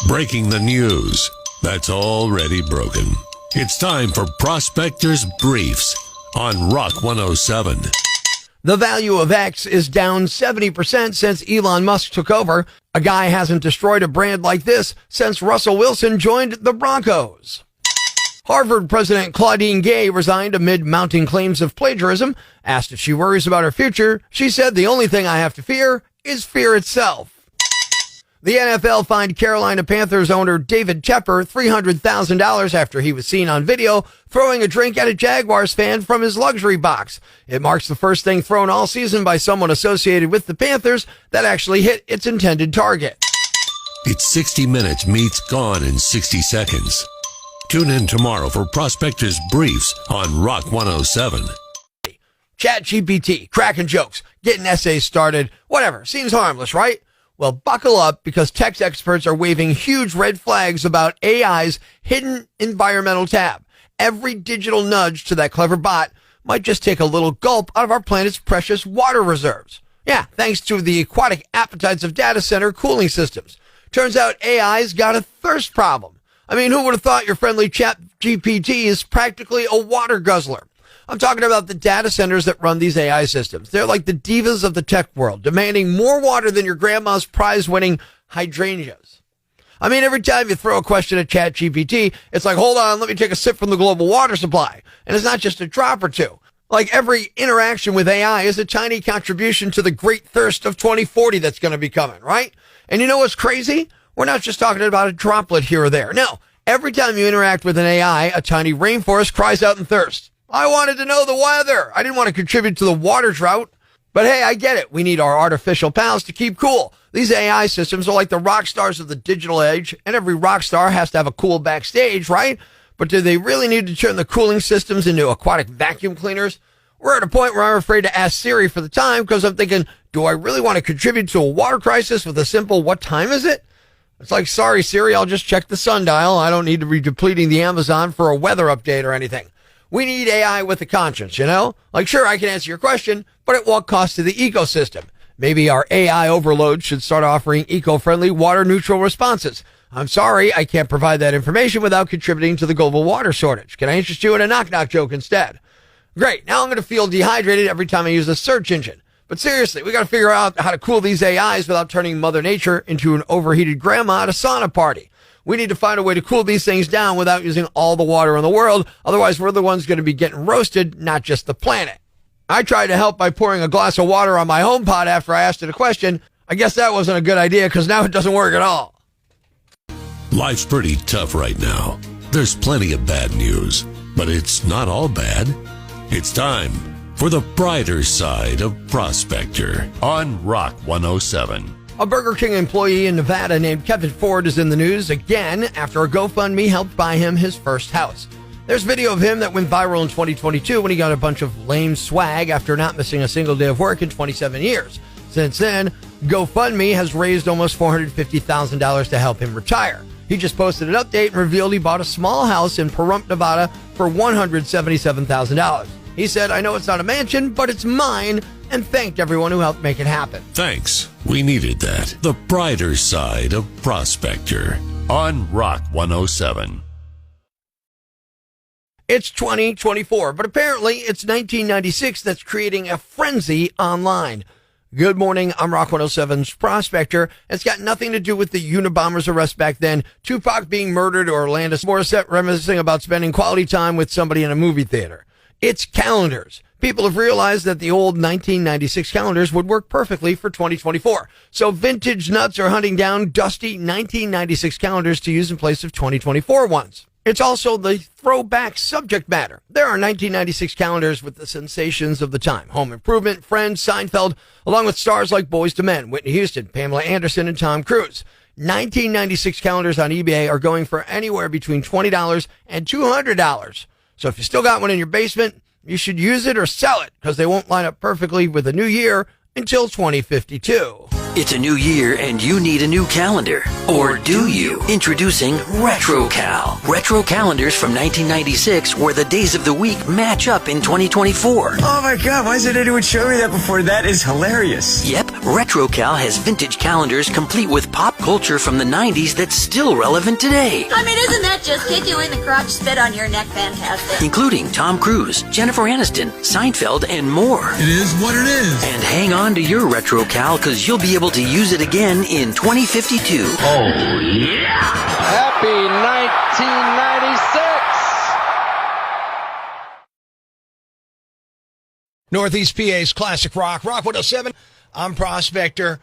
Breaking the news that's already broken. It's time for Prospector's Briefs on Rock 107. The value of X is down 70% since Elon Musk took over. A guy hasn't destroyed a brand like this since Russell Wilson joined the Broncos. Harvard President Claudine Gay resigned amid mounting claims of plagiarism. Asked if she worries about her future, she said, "The only thing I have to fear is fear itself." The NFL fined Carolina Panthers owner David Tepper $300,000 after he was seen on video throwing a drink at a Jaguars fan from his luxury box. It marks the first thing thrown all season by someone associated with the Panthers that actually hit its intended target. It's 60 Minutes meets Gone in 60 Seconds. Tune in tomorrow for Prospector's Briefs on Rock 107. ChatGPT, cracking jokes, getting essays started, whatever. Seems harmless, right? Well, buckle up because tech experts are waving huge red flags about AI's hidden environmental tab. Every digital nudge to that clever bot might just take a little gulp out of our planet's precious water reserves. Yeah, thanks to the aquatic appetites of data center cooling systems. Turns out AI's got a thirst problem. I mean, who would have thought your friendly ChatGPT is practically a water guzzler? I'm talking about the data centers that run these AI systems. They're like the divas of the tech world, demanding more water than your grandma's prize-winning hydrangeas. I mean, every time you throw a question at ChatGPT, it's like, hold on, let me take a sip from the global water supply. And it's not just a drop or two. Like every interaction with AI is a tiny contribution to the great thirst of 2040 that's going to be coming, right? And you know what's crazy? We're not just talking about a droplet here or there. No, every time you interact with an AI, a tiny rainforest cries out in thirst. I wanted to know the weather. I didn't want to contribute to the water drought. But hey, I get it. We need our artificial pals to keep cool. These AI systems are like the rock stars of the digital age, and every rock star has to have a cool backstage, right? But do they really need to turn the cooling systems into aquatic vacuum cleaners? We're at a point where I'm afraid to ask Siri for the time because I'm thinking, do I really want to contribute to a water crisis with a simple, what time is it? It's like, sorry, Siri, I'll just check the sundial. I don't need to be depleting the Amazon for a weather update or anything. We need AI with a conscience, you know? Like, sure, I can answer your question, but at what cost to the ecosystem? Maybe our AI overload should start offering eco-friendly, water-neutral responses. I'm sorry, I can't provide that information without contributing to the global water shortage. Can I interest you in a knock-knock joke instead? Great, now I'm going to feel dehydrated every time I use a search engine. But seriously, we got to figure out how to cool these AIs without turning Mother Nature into an overheated grandma at a sauna party. We need to find a way to cool these things down without using all the water in the world. Otherwise, we're the ones going to be getting roasted, not just the planet. I tried to help by pouring a glass of water on my HomePod after I asked it a question. I guess that wasn't a good idea because now it doesn't work at all. Life's pretty tough right now. There's plenty of bad news, but it's not all bad. It's time for the brighter side of Prospector on Rock 107. A Burger King employee in Nevada named Kevin Ford is in the news again after a GoFundMe helped buy him his first house. There's video of him that went viral in 2022 when he got a bunch of lame swag after not missing a single day of work in 27 years. Since then, GoFundMe has raised almost $450,000 to help him retire. He just posted an update and revealed he bought a small house in Pahrump, Nevada for $177,000. He said, "I know it's not a mansion, but it's mine," and thanked everyone who helped make it happen. Thanks. We needed that. The brighter side of Prospector on Rock 107. It's 2024, but apparently it's 1996 that's creating a frenzy online. Good morning, I'm Rock 107's Prospector. It's got nothing to do with the Unabomber's arrest back then, Tupac being murdered, or Alanis Morissette reminiscing about spending quality time with somebody in a movie theater. It's calendars. People have realized that the old 1996 calendars would work perfectly for 2024. So vintage nuts are hunting down dusty 1996 calendars to use in place of 2024 ones. It's also the throwback subject matter. There are 1996 calendars with the sensations of the time. Home Improvement, Friends, Seinfeld, along with stars like Boyz II Men, Whitney Houston, Pamela Anderson, and Tom Cruise. 1996 calendars on eBay are going for anywhere between $20 and $200. So if you still got one in your basement, you should use it or sell it because they won't line up perfectly with the new year until 2052. It's a new year and you need a new calendar. Or do you? Introducing RetroCal. Retro calendars from 1996 where the days of the week match up in 2024. Oh my God, why hasn't anyone shown me that before? That is hilarious. Yep, RetroCal has vintage calendars complete with pop culture from the 90s that's still relevant today. I mean, isn't that just kick you in the crotch, spit on your neck fantastic? Including Tom Cruise, Jennifer Aniston, Seinfeld, and more. It is what it is. And hang on to your RetroCal because you'll be able to use it again in 2052. Oh, yeah! Happy 1996! Northeast PA's Classic Rock 107. I'm Prospector.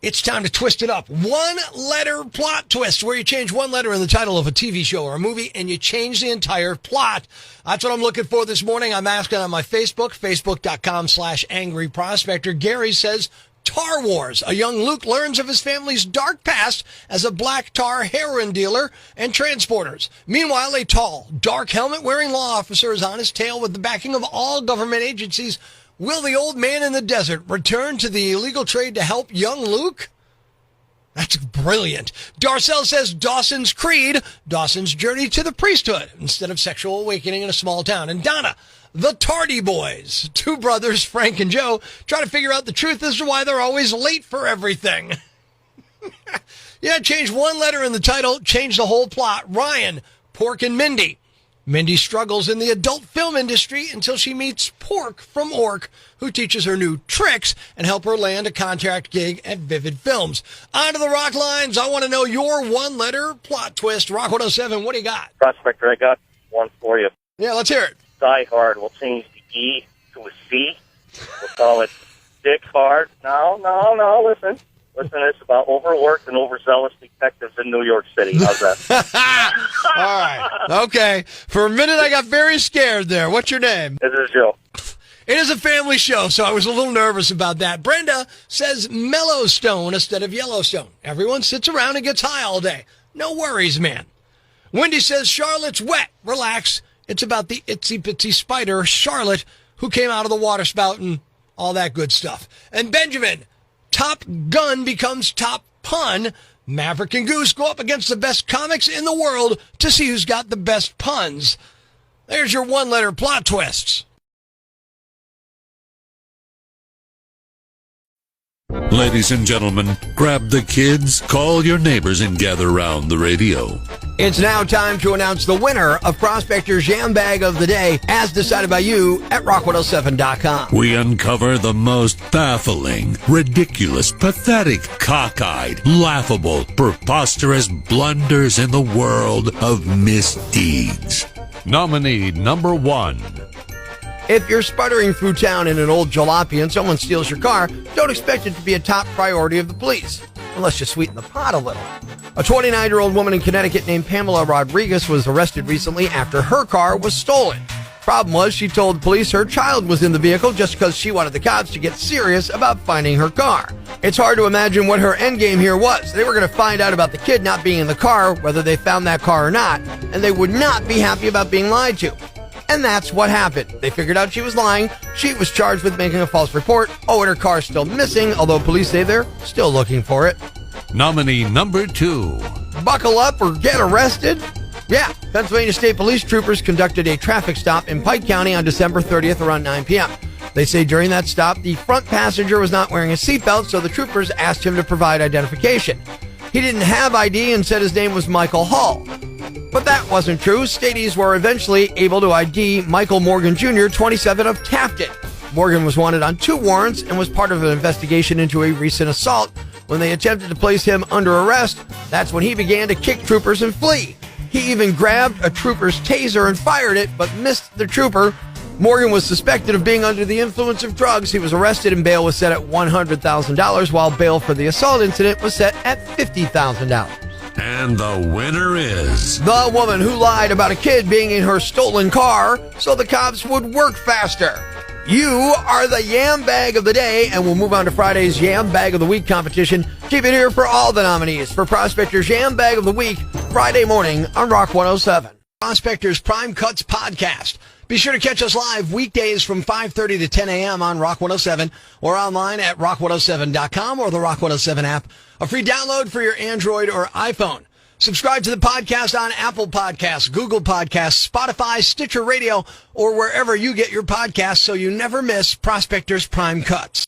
It's time to twist it up. One-letter plot twist, where you change one letter in the title of a TV show or a movie, and you change the entire plot. That's what I'm looking for this morning. I'm asking on my Facebook, facebook.com/Angry Prospector. Gary says, Tar Wars. A young Luke learns of his family's dark past as a black tar heroin dealer and transporters. Meanwhile, a tall, dark helmet-wearing law officer is on his tail with the backing of all government agencies. Will the old man in the desert return to the illegal trade to help young Luke? That's brilliant. Darcel says Dawson's Creed, Dawson's journey to the priesthood instead of sexual awakening in a small town. And Donna, the Tardy Boys. Two brothers, Frank and Joe, try to figure out the truth as to why they're always late for everything. Yeah, change one letter in the title, change the whole plot. Ryan, Pork and Mindy. Mindy struggles in the adult film industry until she meets Pork from Ork, who teaches her new tricks and help her land a contract gig at Vivid Films. On to the rock lines. I want to know your one-letter plot twist. Rock 107, what do you got? Prospector, I got one for you. Yeah, let's hear it. Die Hard. We'll change the E to a C. We'll call it Dick Hard. No, listen. Listen, it's about overworked and overzealous detectives in New York City. How's that? All right. Okay. For a minute, I got very scared there. What's your name? This is Joe. It is a family show, so I was a little nervous about that. Brenda says Mellowstone instead of Yellowstone. Everyone sits around and gets high all day. No worries, man. Wendy says Charlotte's wet. Relax. It's about the itsy-bitsy spider, Charlotte, who came out of the water spout and all that good stuff. And Benjamin, Top Gun becomes Top Pun. Maverick and Goose go up against the best comics in the world to see who's got the best puns. There's your one-letter plot twists. Ladies and gentlemen, grab the kids, call your neighbors, and gather around the radio. It's now time to announce the winner of Prospector's Jam Bag of the Day, as decided by you at rock107.com. We uncover the most baffling, ridiculous, pathetic, cockeyed, laughable, preposterous blunders in the world of misdeeds. Nominee number 1. If you're sputtering through town in an old jalopy and someone steals your car, don't expect it to be a top priority of the police, unless you sweeten the pot a little. A 29-year-old woman in Connecticut named Pamela Rodriguez was arrested recently after her car was stolen. Problem was, she told police her child was in the vehicle just because she wanted the cops to get serious about finding her car. It's hard to imagine what her endgame here was. They were going to find out about the kid not being in the car, whether they found that car or not, and they would not be happy about being lied to. And that's what happened. They figured out she was lying. She was charged with making a false report. Oh, and her car's still missing, although police say they're still looking for it. Nominee number 2. Buckle up or get arrested? Yeah, Pennsylvania State Police troopers conducted a traffic stop in Pike County on December 30th around 9 p.m. They say during that stop, the front passenger was not wearing a seatbelt, so the troopers asked him to provide identification. He didn't have ID and said his name was Michael Hall. But that wasn't true. Stadies were eventually able to ID Michael Morgan Jr., 27, of Tafton. Morgan was wanted on 2 warrants and was part of an investigation into a recent assault. When they attempted to place him under arrest, that's when he began to kick troopers and flee. He even grabbed a trooper's taser and fired it, but missed the trooper. Morgan was suspected of being under the influence of drugs. He was arrested and bail was set at $100,000, while bail for the assault incident was set at $50,000. And the winner is the woman who lied about a kid being in her stolen car so the cops would work faster. You are the Yam Bag of the Day, and we'll move on to Friday's Yam Bag of the Week competition. Keep it here for all the nominees for Prospector's Yam Bag of the Week, Friday morning on Rock 107. Prospector's Prime Cuts podcast. Be sure to catch us live weekdays from 5:30 to 10 a.m. on Rock 107 or online at rock107.com or the Rock 107 app. A free download for your Android or iPhone. Subscribe to the podcast on Apple Podcasts, Google Podcasts, Spotify, Stitcher Radio, or wherever you get your podcasts so you never miss Prospector's Prime Cuts.